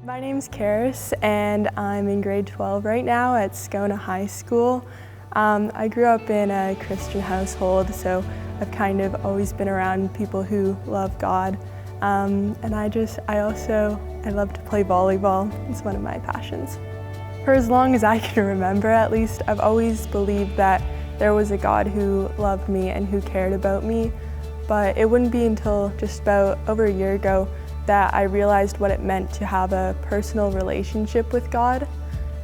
My name's Caris, and I'm in grade 12 right now at Scona High School. I grew up in a Christian household, so I've kind of always been around people who love God. And I love to play volleyball. It's one of my passions. For as long as I can remember, at least, I've always believed that there was a God who loved me and who cared about me. But it wouldn't be until just about over a year ago that I realized what it meant to have a personal relationship with God.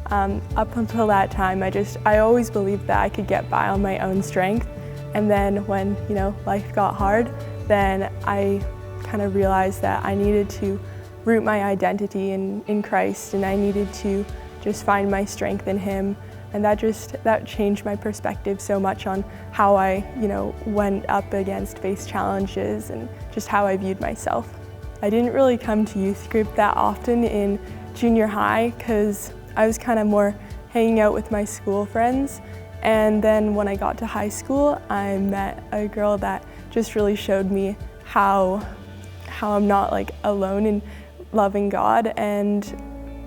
Up until that time, I always believed that I could get by on my own strength. And then when, life got hard, then I kind of realized that I needed to root my identity in Christ, and I needed to just find my strength in Him. And that changed my perspective so much on how I, went up against face challenges and just how I viewed myself. I didn't really come to youth group that often in junior high because I was kind of more hanging out with my school friends. And then when I got to high school, I met a girl that just really showed me how I'm not alone in loving God, and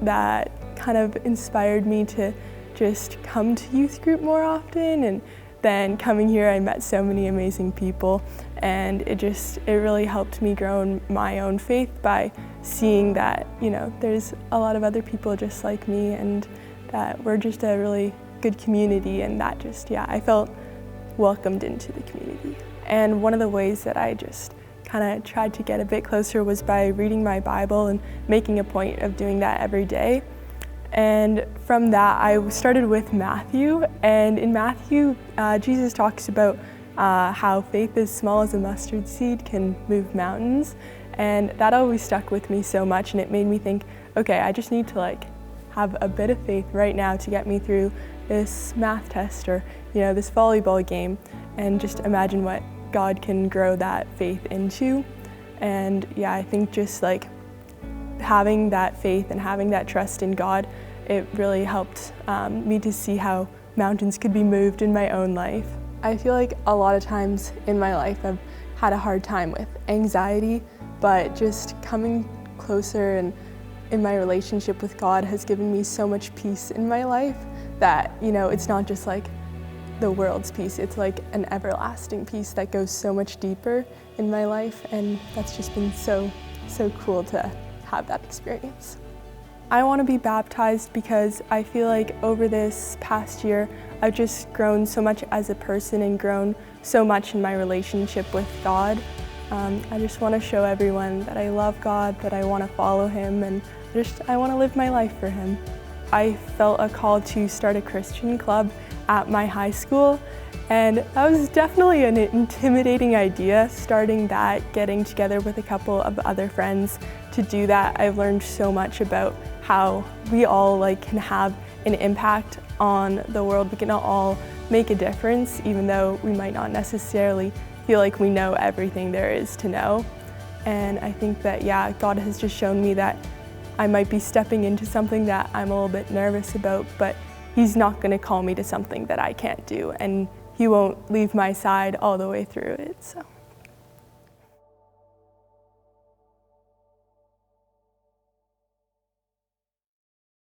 that kind of inspired me to just come to youth group more often. And then coming here, I met so many amazing people, and it really helped me grow in my own faith by seeing that, there's a lot of other people just like me, and that we're just a really good community, and that I felt welcomed into the community. And one of the ways that I just kind of tried to get a bit closer was by reading my Bible and making a point of doing that every day. And from that, I started with Matthew, and in Matthew, Jesus talks about how faith as small as a mustard seed can move mountains, and that always stuck with me so much, and it made me think, okay, I just need to have a bit of faith right now to get me through this math test or this volleyball game, and just imagine what God can grow that faith into. And I think just having that faith and having that trust in God, it really helped me to see how mountains could be moved in my own life. I feel like a lot of times in my life I've had a hard time with anxiety, but just coming closer and in my relationship with God has given me so much peace in my life that, it's not just the world's peace, it's an everlasting peace that goes so much deeper in my life, and that's just been so cool to have that experience. I want to be baptized because I feel like over this past year, I've just grown so much as a person and grown so much in my relationship with God. I just want to show everyone that I love God, that I want to follow Him, and I want to live my life for Him. I felt a call to start a Christian club at my high school, and that was definitely an intimidating idea, starting that, getting together with a couple of other friends to do that. I've learned so much about how we all can have an impact on the world. We can all make a difference, even though we might not necessarily feel like we know everything there is to know. And I think that, God has just shown me that I might be stepping into something that I'm a little bit nervous about, but He's not going to call me to something that I can't do, and He won't leave my side all the way through it. So.